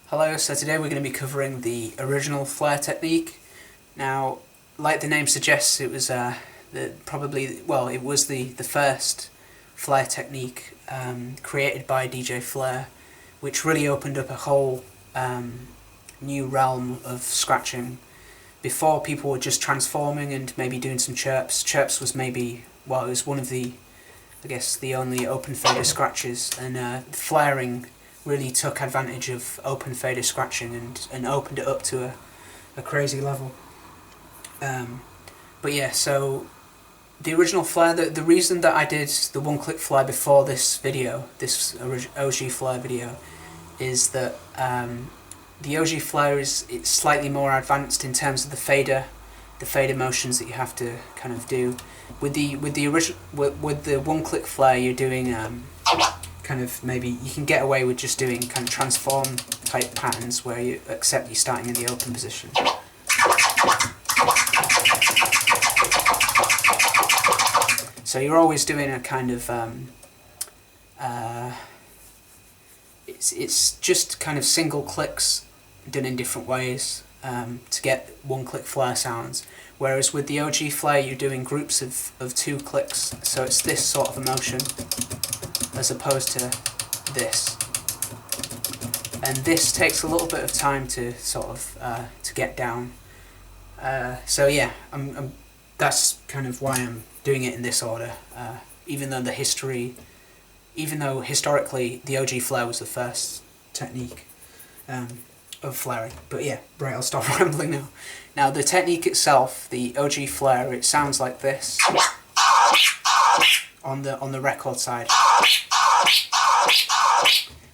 Hello, so today we're going to be covering the original flare technique. Now, like the name suggests, it was it was the first flare technique created by DJ Flare, which really opened up a whole new realm of scratching. Before, people were just transforming and maybe doing some chirps. Chirps was maybe, well, it was one of the, I guess, the only open fader scratches, and flaring really took advantage of open fader scratching and opened it up to a crazy level. But yeah, so the original flare, the reason that I did the one-click flare before this video, this OG flare video, is that the OG flare it's slightly more advanced in terms of the fader motions that you have to kind of do. With the one-click flare, you're doing kind of, maybe you can get away with just doing kind of transform type patterns where you accept you're starting in the open position. So you're always doing a kind of it's just kind of single clicks done in different ways to get one-click flare sounds. Whereas with the OG flare, you're doing groups of 2 clicks, so it's this sort of a motion as opposed to this. And this takes a little bit of time to sort of to get down. So yeah, that's kind of why I'm doing it in this order. Even though historically the OG flare was the first technique of flaring. But yeah, right, I'll stop rambling now. Now the technique itself, the OG flare, it sounds like this on the record side.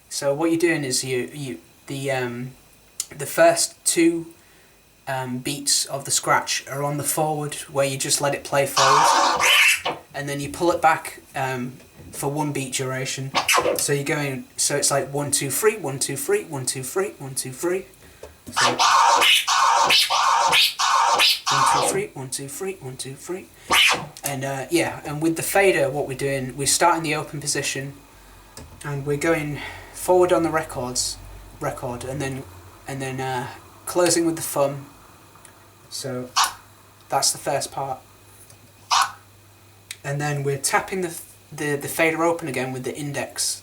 So what you're doing is the first 2 beats of the scratch are on the forward, where you just let it play forward, and then you pull it back for 1 beat duration. So you're going, so it's like 1 2 3 1 2 3 1 2 3 1 2 3. So 1 2 3 1 2 3 1 2 3. And yeah, and with the fader, what we're doing, we start in the open position, and we're going forward on the record, and then closing with the thumb. So that's the first part, and then we're tapping the fader open again with the index,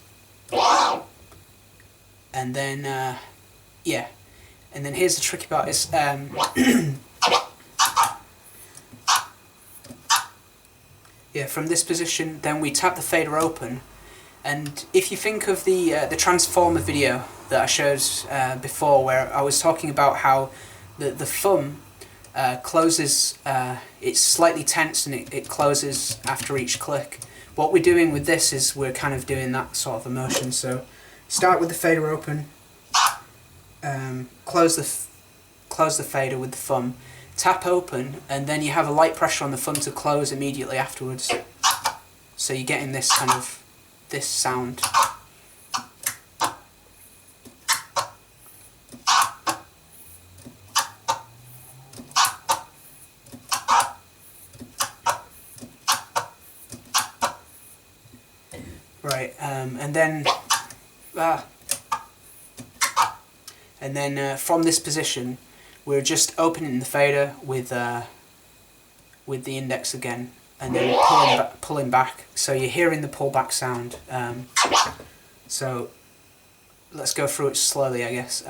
and then yeah, and then here's the tricky part: is yeah, from this position, then we tap the fader open. And if you think of the transformer video that I showed before, where I was talking about how the thumb closes, it's slightly tense and it closes after each click. What we're doing with this is we're kind of doing that sort of a motion. So start with the fader open, close the fader with the thumb, tap open, and then you have a light pressure on the thumb to close immediately afterwards. So you're getting this kind of this sound. Right, and then from this position, we're just opening the fader with the index again, and then pulling back. So you're hearing the pullback sound. So let's go through it slowly, I guess.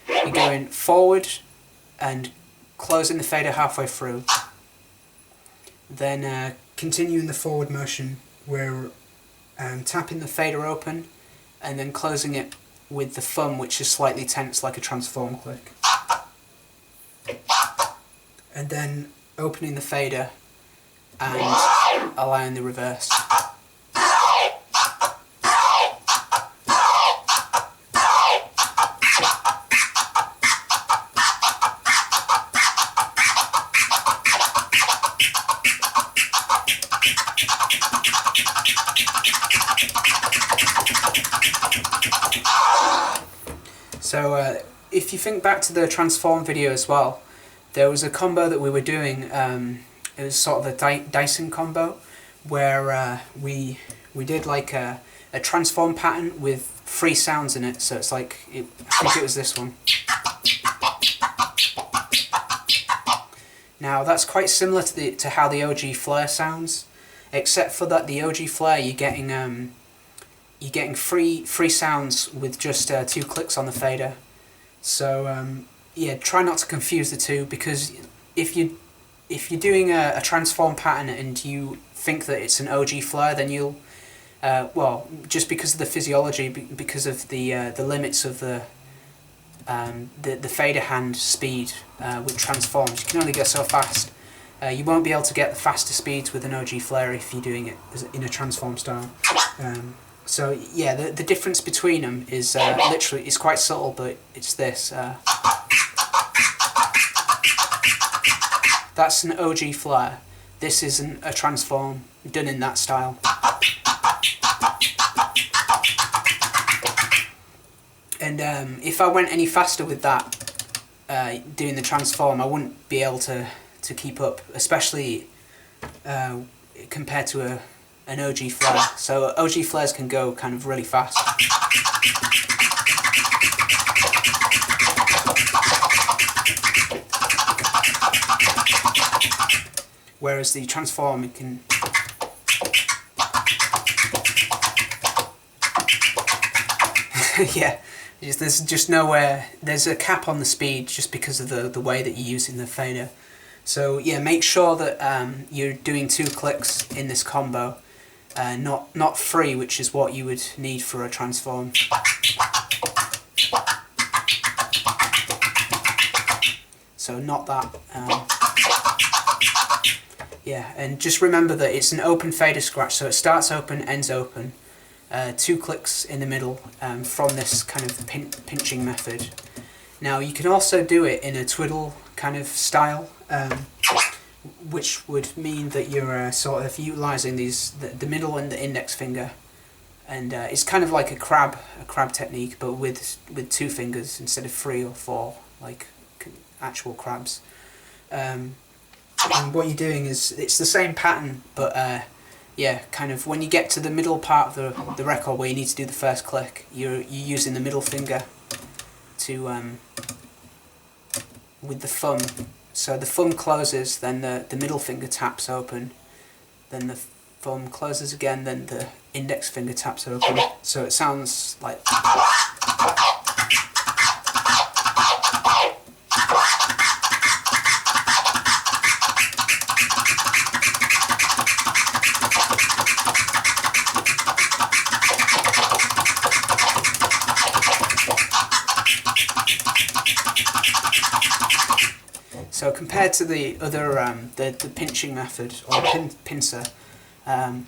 You're going forward and closing the fader halfway through. Then continuing the forward motion, we're tapping the fader open and then closing it with the thumb, which is slightly tense like a transform click. And then opening the fader and allowing the reverse. So if you think back to the transform video as well, there was a combo that we were doing. It was sort of a Dyson combo, where we did like a a transform pattern with 3 sounds in it. So it's like, I think it was this one. Now that's quite similar to how the OG Flare sounds, except for that the OG Flare you're getting three sounds with just 2 clicks on the fader. So yeah, try not to confuse the two, because if you're doing a transform pattern and you think that it's an OG Flare, then you'll well, just because of the physiology, because of the limits of the fader hand speed with transforms, you can only go so fast. You won't be able to get the faster speeds with an OG Flare if you're doing it in a transform style. So yeah, the difference between them is literally, it's quite subtle, but it's this. That's an OG Flare. This isn't a transform done in that style. And if I went any faster with that, doing the transform, I wouldn't be able to keep up, especially compared to an OG Flare. So OG Flares can go kind of really fast. Whereas the transform, it can... yeah, there's just nowhere, there's a cap on the speed just because of the way that you're using the fader. So yeah, make sure that you're doing 2 clicks in this combo, not 3, which is what you would need for a transform. So not that. Yeah, and just remember that it's an open fader scratch, so it starts open, ends open. 2 clicks in the middle from this kind of pinching method. Now you can also do it in a twiddle kind of style, which would mean that you're sort of utilising the middle and the index finger, and it's kind of like a crab technique, but with 2 fingers instead of 3 or 4 like actual crabs. And what you're doing is, it's the same pattern, but yeah, kind of when you get to the middle part of the record where you need to do the first click, you're using the middle finger to with the thumb. So the thumb closes, then the middle finger taps open, then the thumb closes again, then the index finger taps open. So it sounds like... So compared to the other, the pinching method, or pincer, and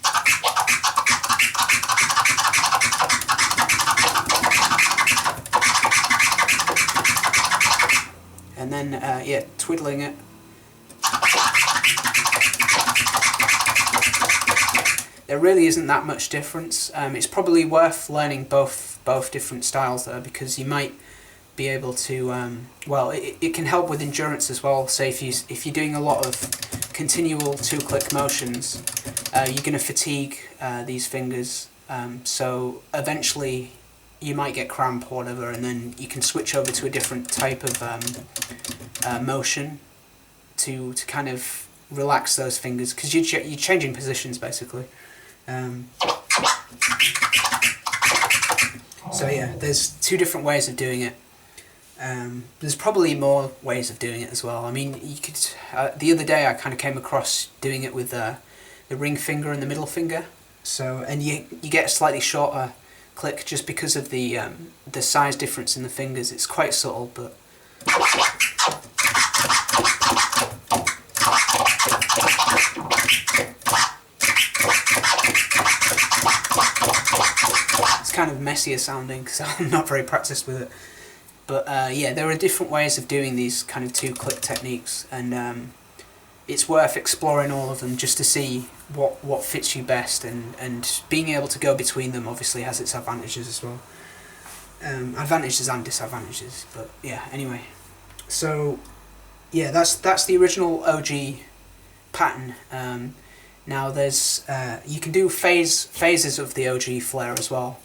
then yeah, twiddling it. There really isn't that much difference. It's probably worth learning both different styles though, because you might be able to, well, it can help with endurance as well. Say if you're doing a lot of continual 2-click motions, you're going to fatigue these fingers, so eventually you might get cramp or whatever, and then you can switch over to a different type of motion to kind of relax those fingers, because you're changing positions basically. So yeah, there's 2 different ways of doing it. There's probably more ways of doing it as well. I mean, you could. The other day I kind of came across doing it with the ring finger and the middle finger. So, and you get a slightly shorter click just because of the size difference in the fingers. It's quite subtle, but. It's kind of messier sounding because I'm not very practiced with it. But yeah, there are different ways of doing these kind of 2-click techniques, and it's worth exploring all of them just to see what fits you best, and being able to go between them obviously has its advantages as well. Advantages and disadvantages, but yeah, anyway. So yeah, that's the original OG pattern. Now there's you can do phases of the OG flare as well,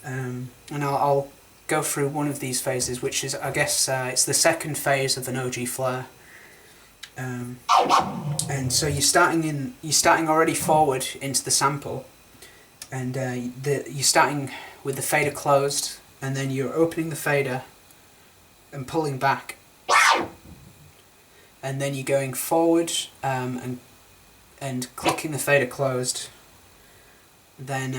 and I'll go through one of these phases, which is, I guess, it's the second phase of an OG flare. And so you're starting already forward into the sample, and you're starting with the fader closed, and then you're opening the fader and pulling back, and then you're going forward and clicking the fader closed, then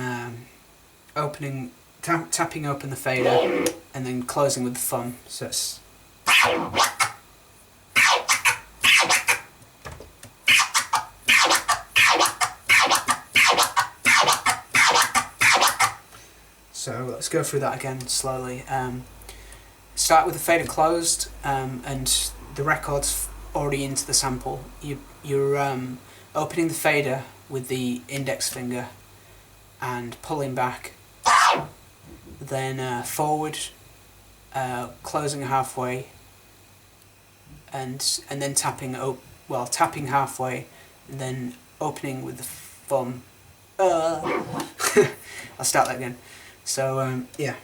tapping open the fader, and then closing with the thumb. So it's so let's go through that again slowly. Start with the fader closed, and the record's already into the sample. You're opening the fader with the index finger and pulling back, then forward, closing halfway, and then tapping halfway, and then opening with the thumb. I'll start that again. So yeah,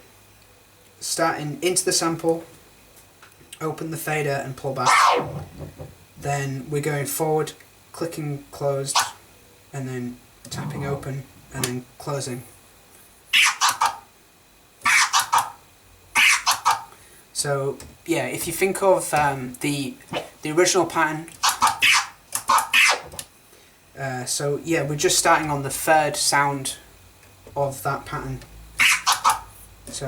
starting into the sample, open the fader and pull back, then we're going forward, clicking closed, and then tapping open, and then closing. So yeah, if you think of the original pattern, so yeah, we're just starting on the third sound of that pattern. So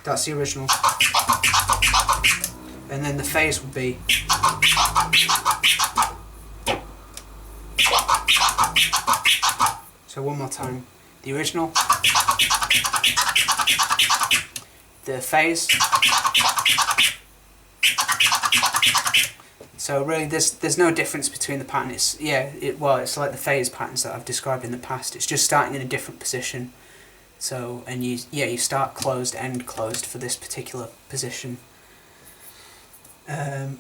that's the original, and then the phase would be so one more time, the original, the phase. So really there's no difference between the pattern. It's it's like the phase patterns that I've described in the past. It's just starting in a different position. So, and you start closed, end closed for this particular position.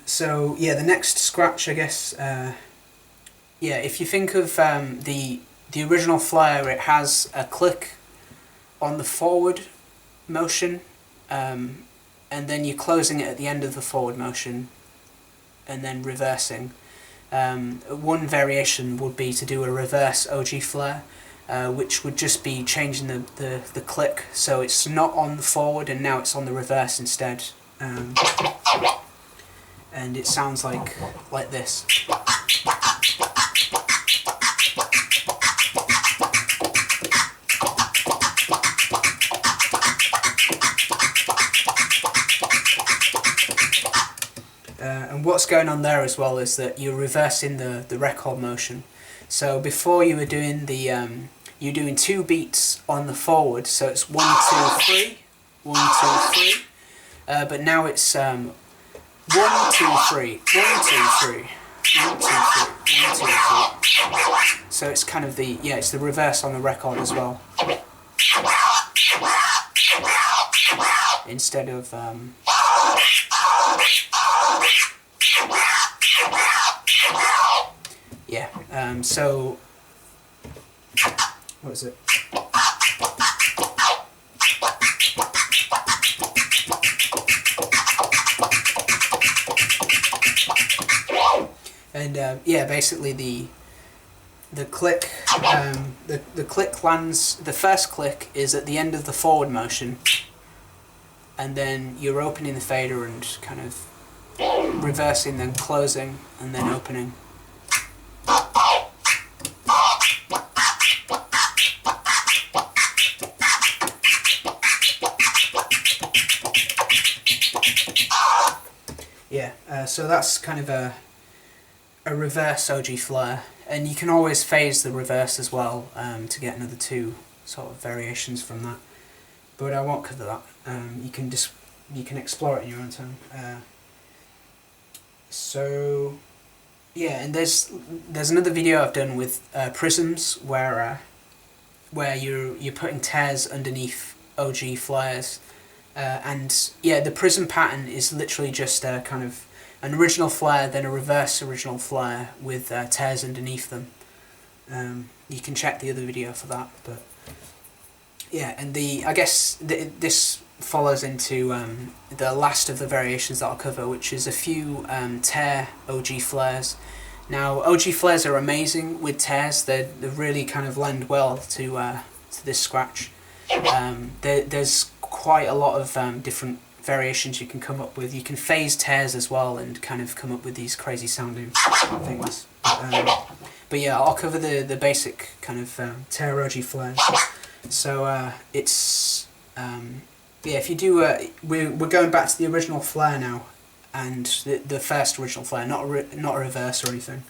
So yeah, the next scratch, I guess, if you think of the original flare, it has a click on the forward motion, and then you're closing it at the end of the forward motion, and then reversing. One variation would be to do a reverse OG flare, which would just be changing the click, so it's not on the forward and now it's on the reverse instead, and it sounds like this. And what's going on there as well is that you're reversing the record motion. So before you were doing you're doing 2 beats on the forward, so it's 1, 2, 3, 1, 2, 3. But now it's 1, 2, 3, 1, 2, 3, 1, 2, 3, 1, 2, 3. So it's kind of it's the reverse on the record as well. Instead of so what is it? And basically the click the click lands. The first click is at the end of the forward motion, and then you're opening the fader and kind of reversing, then closing, and then opening. So that's kind of a reverse OG flare, and you can always phase the reverse as well to get another 2 sort of variations from that. But I won't cover that. You can explore it in your own time. So yeah, and there's another video I've done with prisms where you're putting tears underneath OG flares, and yeah, the prism pattern is literally just kind of an original flare, then a reverse original flare with tears underneath them. You can check the other video for that. But yeah, and I guess this follows into the last of the variations that I'll cover, which is a few tear OG flares. Now, OG flares are amazing with tears. They really kind of lend well to this scratch. There's quite a lot of different variations you can come up with. You can phase tears as well and kind of come up with these crazy sounding things. But yeah, I'll cover the basic kind of tear OG flares. So it's yeah, if you do we're going back to the original flare now, and the first original flare, not a reverse or anything.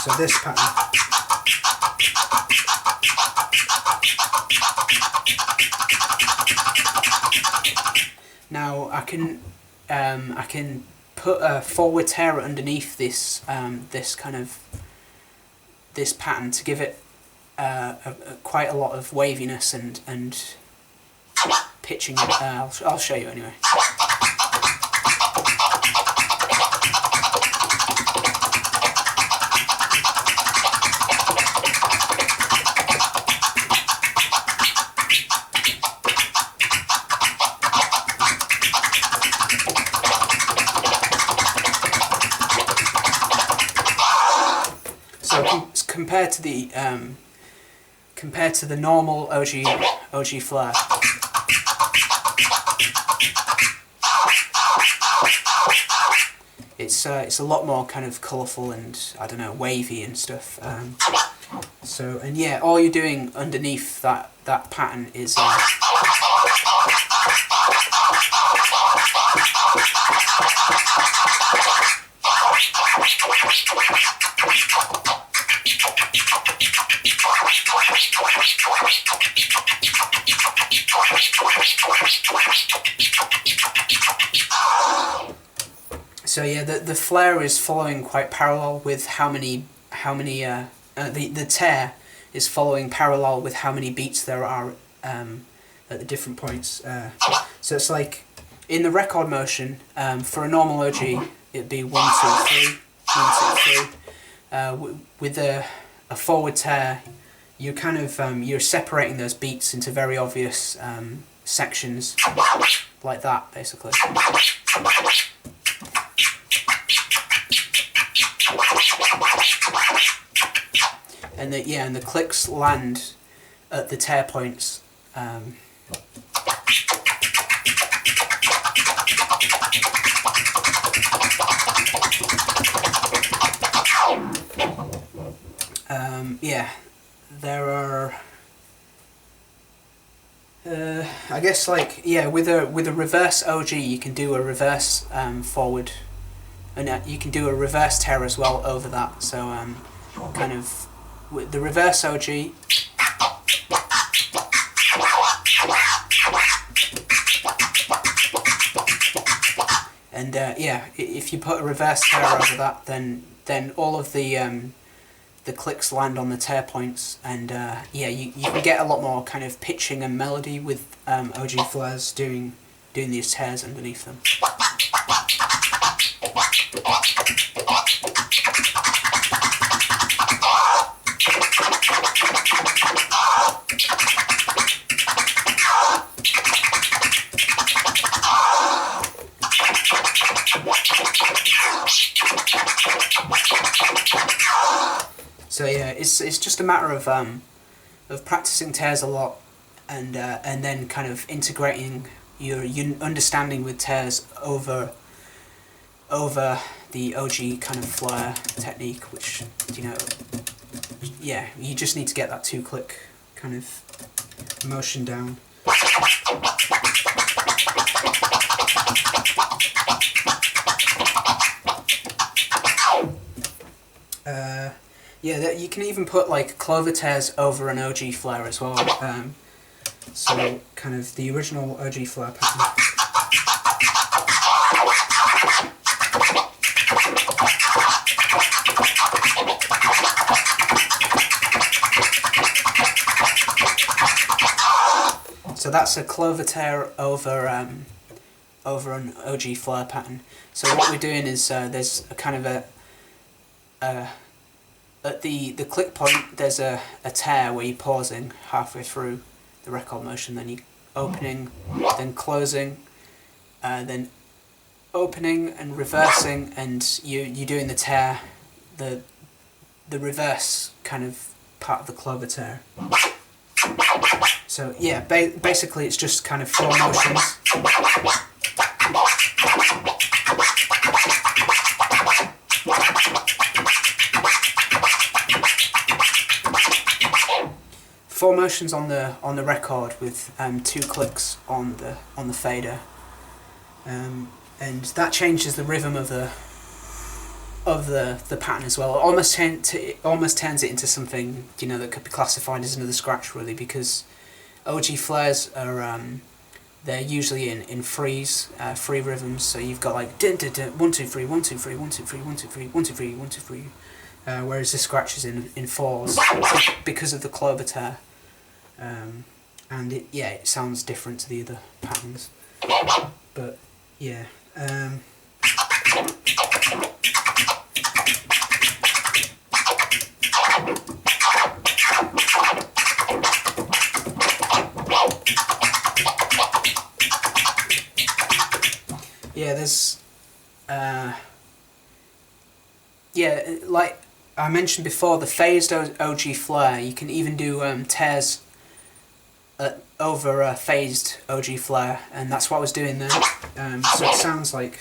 So this pattern. Now I can put a forward tear underneath this this pattern to give it quite a lot of waviness and pitching. I'll show you anyway. So compared to the normal OG flare, it's a lot more kind of colourful and, I don't know, wavy and stuff. So, and yeah, all you're doing underneath that pattern is so yeah, the flare is following quite parallel with how many the tear is following parallel with how many beats there are at the different points. So it's like in the record motion, for a normal OG it'd be 1, 2, 3, 1, 2, 3. With a forward tear, you kind of you're separating those beats into very obvious sections, like that, basically. And the clicks land at the tear points. Yeah, there are. I guess like with a reverse OG you can do a reverse forward, and you can do a reverse tear as well over that. So kind of with the reverse OG. And yeah, if you put a reverse tear over that, then all of the clicks land on the tear points, and yeah, you can get a lot more kind of pitching and melody with OG flares doing these tears underneath them. So yeah, it's just a matter of practicing tears a lot, and then kind of integrating your understanding with tears over the OG kind of flare technique, which, you know, yeah, you just need to get that 2-click kind of motion down. Yeah, you can even put like clover tears over an OG flare as well. So kind of the original OG flare pattern. So that's a clover tear over an OG flare pattern. So what we're doing is there's a kind of at the click point, there's a tear where you're pausing halfway through the record motion, then you opening, then closing, then opening and reversing, and you're doing the tear, the reverse kind of part of the clover tear. So yeah, basically it's just kind of 4 motions. Four motions on the record with 2 clicks on the fader, and that changes the rhythm of the pattern as well. It almost turns it into something, you know, that could be classified as another scratch, really, because OG flares are they're usually in free rhythms. So you've got like dun, dun, dun, 1 2 3 1 2 3 1 2 3 1 2 3 1 2 3 1 2 3, whereas the scratch is in 4s because of the clover tear, and it sounds different to the other patterns. But yeah. There's like I mentioned before, the phased OG flare, you can even do tears over a phased OG flare, and that's what I was doing there. So it sounds like.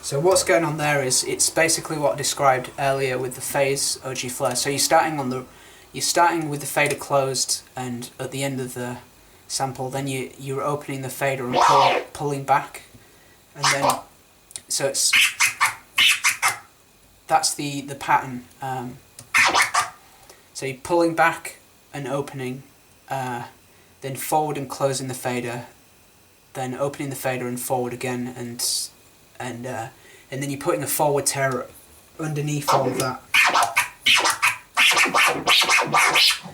So what's going on there is it's basically what I described earlier with the phase OG flare. So you're starting with the fader closed, and at the end of the sample, then you're opening the fader and pulling back, and then so that's the pattern. So you're pulling back and opening, then forward and closing the fader, then opening the fader and forward again, and then you're putting a forward tear underneath all of that.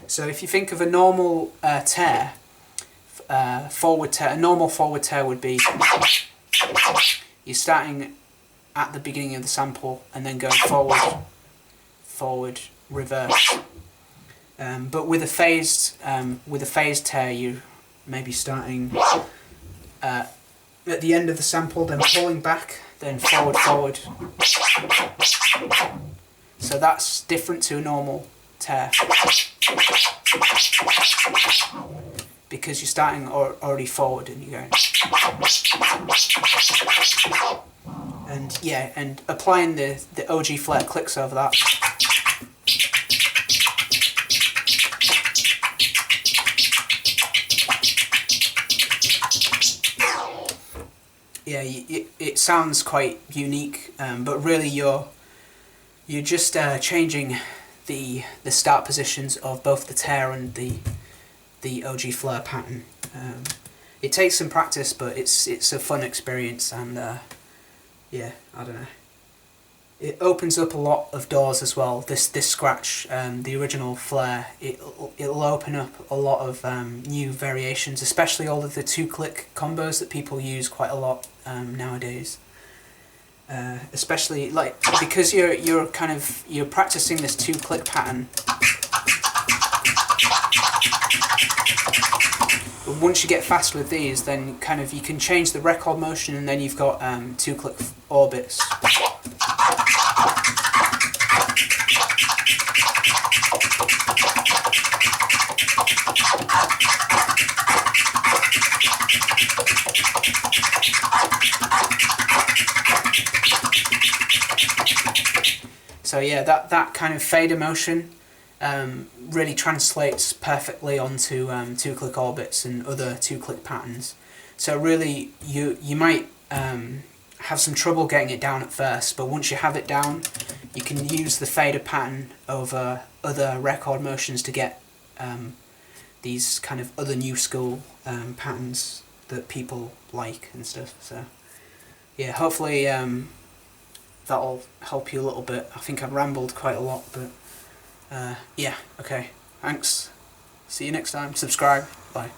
So if you think of a normal tear, forward tear, a normal forward tear would be you're starting at the beginning of the sample and then going forward, reverse. But with a phased tear, you maybe starting at the end of the sample, then pulling back, then forward. So that's different to a normal tear, because you're starting already forward and you're going. And applying the OG flare clicks over that. Yeah, it sounds quite unique, but really you're just changing the start positions of both the tear and the OG flare pattern. It takes some practice, but it's a fun experience, and I don't know. It opens up a lot of doors as well. This scratch, the original flare, it'll open up a lot of new variations, especially all of the 2-click combos that people use quite a lot nowadays. Especially like because you're practicing this 2-click pattern. But once you get fast with these, then you can change the record motion, and then you've got 2-click orbits. So yeah, that kind of fader motion really translates perfectly onto 2-click orbits and other 2-click patterns. So really, you might have some trouble getting it down at first, but once you have it down, you can use the fader pattern over other record motions to get these kind of other new school patterns that people like and stuff. So yeah, hopefully that'll help you a little bit. I think I've rambled quite a lot, but Yeah, okay. Thanks. See you next time. Subscribe. Bye.